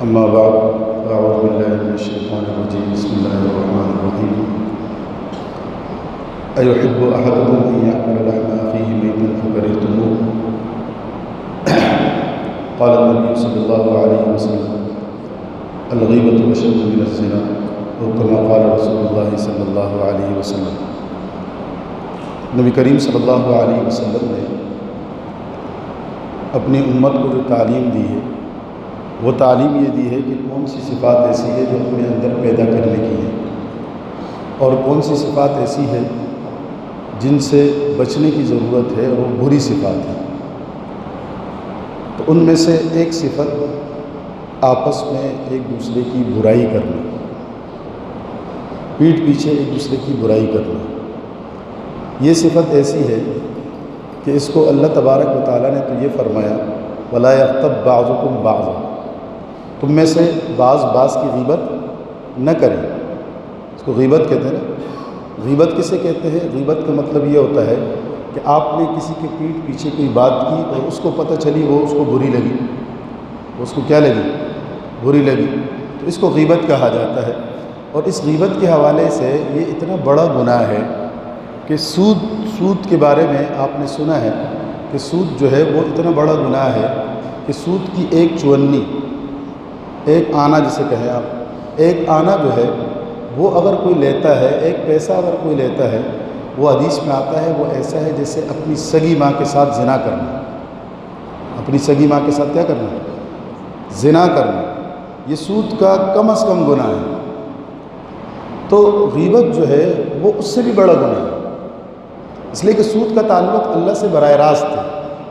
أما بعد أعوذ بالله من الشيطان الرجيم بسم الله الرحمن الرحيم أيحب أحدكم أن يأكل لحم أخيه ميتا فكرهتموه قال النبي صلى الله عليه وسلم الغيبة أشد من الزنا أو كما قال رسول الله صلی اللہ علیہ وسلم۔ نبی کریم صلی اللہ علیہ وسلم نے اپنی امت کو جو تعلیم دی ہے وہ تعلیم یہ دی ہے کہ کون سی صفات ایسی ہے جو اپنے اندر پیدا کرنے کی ہے اور کون سی صفات ایسی ہے جن سے بچنے کی ضرورت ہے اور وہ بری صفات ہیں۔ تو ان میں سے ایک صفت آپس میں ایک دوسرے کی برائی کرنا، پیٹھ پیچھے ایک دوسرے کی برائی کرنا، یہ صفت ایسی ہے کہ اس کو اللہ تبارک و تعالیٰ نے تو یہ فرمایا وَلَا يَغْتَبْ بَعْضُكُمْ بَعْضًا، تم میں سے بعض کی غیبت نہ کریں۔ اس کو غیبت کہتے ہیں نا۔ غیبت کسے کہتے ہیں؟ غیبت کا مطلب یہ ہوتا ہے کہ آپ نے کسی کے پیٹھ پیچھے کوئی بات کی اور اس کو پتہ چلی وہ اس کو بری لگی، اس کو کیا لگی؟ بری لگی، تو اس کو غیبت کہا جاتا ہے۔ اور اس غیبت کے حوالے سے یہ اتنا بڑا گناہ ہے کہ سود کے بارے میں آپ نے سنا ہے کہ سود جو ہے وہ اتنا بڑا گناہ ہے کہ سود کی ایک چونی، ایک آنا جسے کہیں آپ، ایک آنا جو ہے وہ اگر کوئی لیتا ہے، ایک پیسہ اگر کوئی لیتا ہے، وہ حدیث میں آتا ہے وہ ایسا ہے جیسے اپنی سگی ماں کے ساتھ زنا کرنا۔ اپنی سگی ماں کے ساتھ کیا کرنا؟ زنا کرنا۔ یہ سود کا کم از کم گناہ ہے۔ تو غیبت جو ہے وہ اس سے بھی بڑا گناہ ہے، اس لیے کہ سود کا تعلق اللہ سے براہ راست ہے،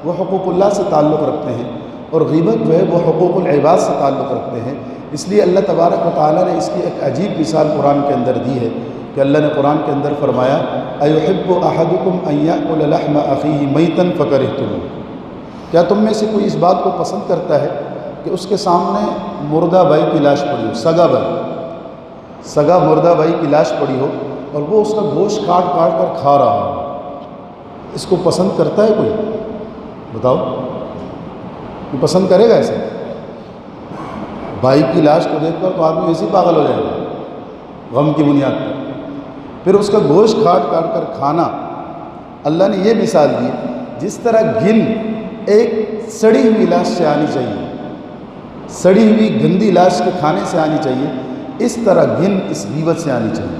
وہ حقوق اللہ سے تعلق رکھتے ہیں، اور غیبت جو ہے وہ حقوق العباد سے تعلق رکھتے ہیں۔ اس لیے اللہ تبارک و تعالیٰ نے اس کی ایک عجیب مثال قرآن کے اندر دی ہے کہ اللہ نے قرآن کے اندر فرمایا أَيُحِبُّ أَحَدُكُمْ أَن يَأْكُلَ لَحْمَ أَخِيهِ مَيْتًا فَكَرِهْتُمُوهُ، کیا تم میں سے کوئی اس بات کو پسند کرتا ہے کہ اس کے سامنے مردہ بھائی کی لاش پڑی ہو، سگا مردہ بھائی کی لاش پڑی ہو اور وہ اس کا گوشت کاٹ کر کھا رہا ہو؟ اس کو پسند کرتا ہے کوئی؟ بتاؤ، کوئی پسند کرے گا ایسے؟ بھائی کی لاش کو دیکھ کر تو آدمی ویسے ہی پاگل ہو جائے گا غم کی بنیاد پر۔ پھر اس کا گوشت کاٹ کر کھانا، اللہ نے یہ مثال دی جس طرح گھن ایک سڑی ہوئی لاش سے آنی چاہیے، سڑی ہوئی گندی لاش کے کھانے سے آنی چاہیے، اس طرح گھن اس غیبت سے آنی چاہیے۔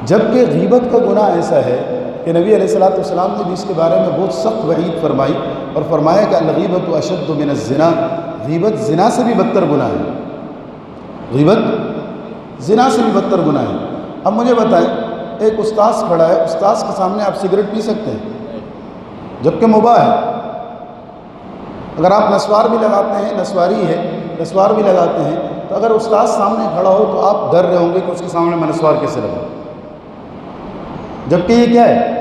جبکہ غیبت کا گناہ ایسا ہے کہ نبی علیہ السلام نے بھی اس کے بارے میں بہت سخت وعید فرمائی اور فرمایا کہ الغیبۃ اشد من الزنا، غیبت زنا سے بھی بدتر گناہ ہے، غیبت زنا سے بھی بدتر گناہ ہے۔ اب مجھے بتائیں، ایک استاذ کھڑا ہے، استاذ کے سامنے آپ سگریٹ پی سکتے ہیں جبکہ مباح ہے؟ اگر آپ نسوار بھی لگاتے ہیں، نسوار بھی لگاتے ہیں، تو اگر استاذ سامنے کھڑا ہو تو آپ ڈر رہے ہوں گے کہ اس کے سامنے میں نسوار کیسے لگاؤں، جبکہ یہ کیا ہے؟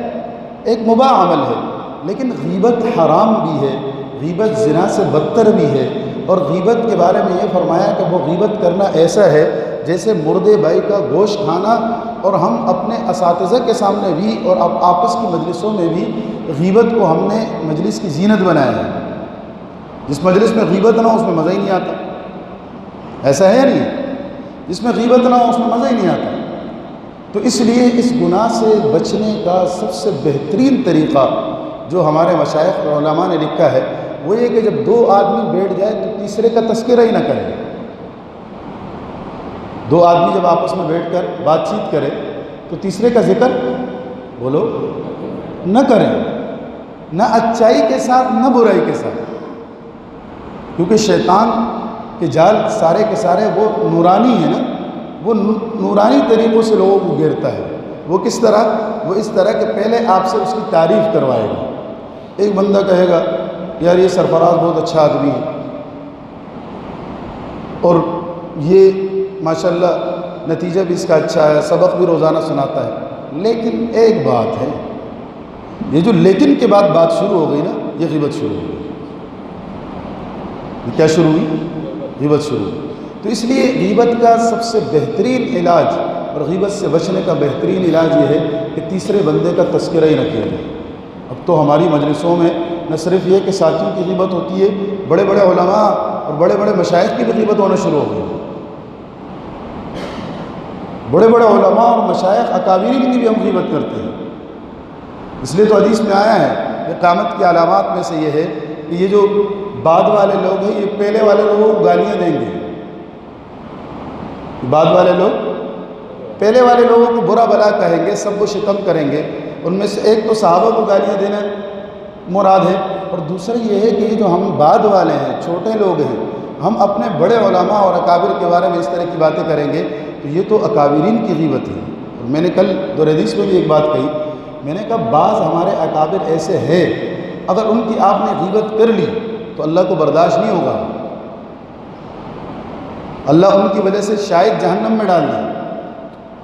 ایک مباح عمل ہے۔ لیکن غیبت حرام بھی ہے، غیبت زنا سے بدتر بھی ہے، اور غیبت کے بارے میں یہ فرمایا کہ وہ غیبت کرنا ایسا ہے جیسے مردے بھائی کا گوشت کھانا، اور ہم اپنے اساتذہ کے سامنے بھی اور آپس کی مجلسوں میں بھی غیبت کو ہم نے مجلس کی زینت بنایا ہے۔ جس مجلس میں غیبت نہ ہو اس میں مزہ ہی نہیں آتا، ایسا ہے یا نہیں؟ جس میں غیبت نہ ہو اس میں مزہ ہی نہیں آتا۔ تو اس لیے اس گناہ سے بچنے کا سب سے بہترین طریقہ جو ہمارے مشائخ اور علماء نے لکھا ہے وہ یہ کہ جب دو آدمی بیٹھ جائے تو تیسرے کا تذکرہ ہی نہ کریں۔ دو آدمی جب آپس میں بیٹھ کر بات چیت کرے تو تیسرے کا ذکر بولو نہ کریں، نہ اچائی کے ساتھ نہ برائی کے ساتھ، کیونکہ شیطان کے جال سارے کے سارے وہ نورانی ہیں نا، وہ نورانی طریقوں سے لوگوں کو گھیرتا ہے۔ وہ کس طرح؟ وہ اس طرح کہ پہلے آپ سے اس کی تعریف کروائے گا۔ ایک بندہ کہے گا یار یہ سرفراز بہت اچھا آدمی ہے اور یہ ماشاءاللہ نتیجہ بھی اس کا اچھا ہے، سبق بھی روزانہ سناتا ہے، لیکن ایک بات ہے، یہ جو لیکن کے بعد بات شروع ہو گئی نا، یہ غیبت شروع ہو گئی۔ یہ کیا شروع ہوئی؟ غیبت شروع ہوئی۔ تو اس لیے غیبت کا سب سے بہترین علاج اور غیبت سے بچنے کا بہترین علاج یہ ہے کہ تیسرے بندے کا تذکرہ ہی نہ کیا جائے۔ اب تو ہماری مجلسوں میں نہ صرف یہ کہ ساتھیوں کی غیبت ہوتی ہے، بڑے بڑے علماء اور بڑے بڑے مشائخ کی بھی غیبت ہونا شروع ہو گئی. بڑے بڑے علماء اور مشائخ اکابرین کی بھی ہم غیبت کرتے ہیں. اس لیے تو حدیث میں آیا ہے کہ قیامت کی علامات میں سے یہ ہے کہ یہ جو بعد والے لوگ ہیں یہ پہلے والے لوگوں کو گالیاں دیں گے. بعد والے لوگ پہلے والے لوگوں کو برا بلا کہیں گے, سب کو شتم کریں گے. ان میں سے ایک تو صحابہ کو گالیاں دینا مراد ہے, اور دوسرا یہ ہے کہ یہ جو ہم بعد والے ہیں, چھوٹے لوگ ہیں, ہم اپنے بڑے علماء اور اکابر کے بارے میں اس طرح کی باتیں کریں گے تو یہ تو اکابرین کی غیبت ہے. اور میں نے کل دور حدیث میں بھی ایک بات کہی, میں نے کہا بعض ہمارے اکابر ایسے ہیں اگر ان کی آپ نے غیبت کر لی تو اللہ کو برداشت نہیں ہوگا, اللہ ان کی وجہ سے شاید جہنم میں ڈال دے.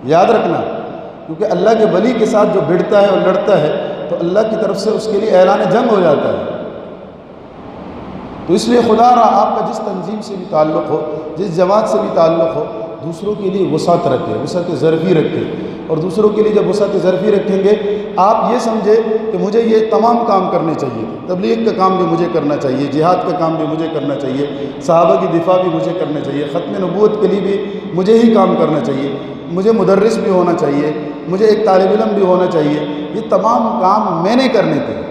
یاد رکھنا, کیونکہ اللہ کے ولی کے ساتھ جو بھڑتا ہے اور لڑتا ہے تو اللہ کی طرف سے اس کے لیے اعلان جنگ ہو جاتا ہے. تو اس لیے خدا را آپ کا جس تنظیم سے بھی تعلق ہو, جس جماعت سے بھی تعلق ہو, دوسروں کے لیے وسعت رکھے, وسعت ظرفی رکھے. اور دوسروں کے لیے جب وسعت ظرفی رکھیں گے آپ یہ سمجھے کہ مجھے یہ تمام کام کرنے چاہیے. تبلیغ کا کام بھی مجھے کرنا چاہیے, جہاد کا کام بھی مجھے کرنا چاہیے, صحابہ کی دفاع بھی مجھے کرنا چاہیے, ختم نبوت کے لیے بھی مجھے ہی کام کرنا چاہیے, مجھے مدرس بھی ہونا چاہیے, مجھے ایک طالب علم بھی ہونا چاہیے. یہ تمام کام میں نے کرنے تھے.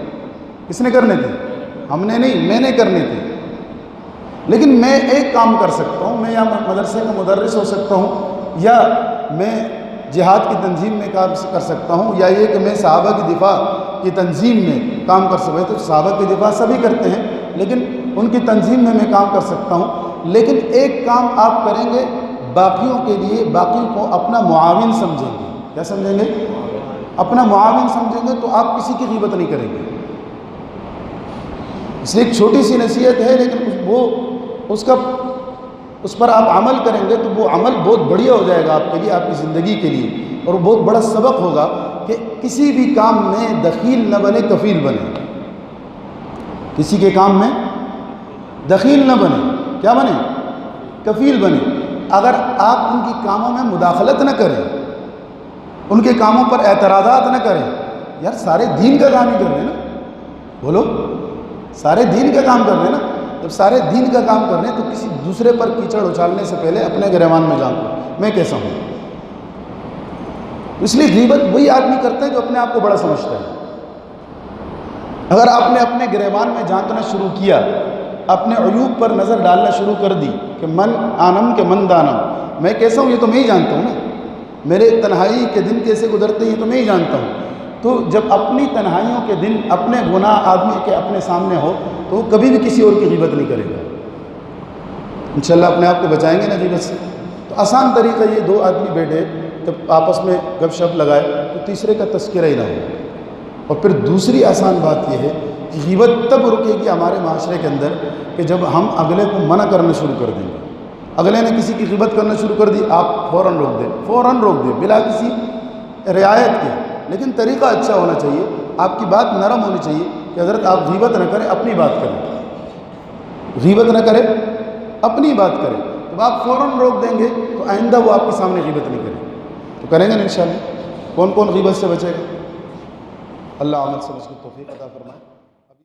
کس نے کرنے تھے؟ ہم نے نہیں, میں نے کرنے تھے. لیکن میں ایک کام کر سکتا ہوں, میں یا مدرسے کا مدرس ہو سکتا ہوں, یا میں جہاد کی تنظیم میں کام کر سکتا ہوں, یا یہ کہ میں صحابہ کی دفاع کی تنظیم میں کام کر سکتا ہوں. تو صحابہ کی دفاع سبھی کرتے ہیں, لیکن ان کی تنظیم میں کام کر سکتا ہوں. لیکن ایک کام آپ کریں گے باقیوں کے لیے, باقیوں کو اپنا معاون سمجھیں گے. کیا سمجھیں گے؟ اپنا معاون سمجھیں گے تو آپ کسی کی غیبت نہیں کریں گے. اس لیے ایک چھوٹی سی نصیحت ہے, لیکن وہ اس پر آپ عمل کریں گے تو وہ عمل بہت بڑھیا ہو جائے گا آپ کے لیے, آپ کی زندگی کے لیے, اور وہ بہت بڑا سبق ہوگا کہ کسی بھی کام میں دخیل نہ بنے, کفیل بنے. کسی کے کام میں دخیل نہ بنے, کیا بنے؟ کفیل بنے. اگر آپ ان کی کاموں میں مداخلت نہ کریں, ان کے کاموں پر اعتراضات نہ کریں, یار سارے دین کا کام ہی کر رہے ہیں نا, بولو سارے دین کا کام کر رہے ہیں نا. جب سارے دین کا کام کر رہے ہیں تو کسی دوسرے پر کیچڑ اچھالنے سے پہلے اپنے گریبان میں جان لو میں کیسا ہوں. اس لیے غیبت وہی آدمی کرتا ہے جو اپنے آپ کو بڑا سمجھتا ہے. اگر آپ نے اپنے گریبان میں جھانکنا شروع کیا, اپنے عیوب پر نظر ڈالنا شروع کر دی کہ من آنم کہ من دانم, میں کیسا ہوں یہ تو میں ہی جانتا ہوں نا, میرے تنہائی کے دن کیسے گزرتے ہیں یہ تو میں ہی جانتا ہوں. تو جب اپنی تنہائیوں کے دن اپنے گناہ آدمی کے اپنے سامنے ہو تو وہ کبھی بھی کسی اور کی غیبت نہیں کرے گا. انشاءاللہ اپنے آپ کو بچائیں گے نا غیبت سے. تو آسان طریقہ یہ, دو آدمی بیٹھے جب آپس میں گپ شپ لگائے تو تیسرے کا تذکرہ ہی نہ ہو. اور پھر دوسری آسان بات یہ ہے کہ غیبت تب رکے گی ہمارے معاشرے کے اندر کہ جب ہم اگلے کو منع کرنا شروع کر دیں گے. اگلے نے کسی کی غیبت کرنا شروع کر دی, آپ فوراً روک دیں بلا کسی رعایت کے. لیکن طریقہ اچھا ہونا چاہیے, آپ کی بات نرم ہونی چاہیے کہ حضرت آپ غیبت نہ کریں, اپنی بات کریں. غیبت نہ کریں, اپنی بات کریں. جب آپ فوراً روک دیں گے تو آئندہ وہ آپ کے سامنے غیبت نہیں کریں. تو کریں گے نا انشاءاللہ. کون کون غیبت سے بچے گا؟ اللہ عمل سمجھ کی توفیق عطا فرمائے.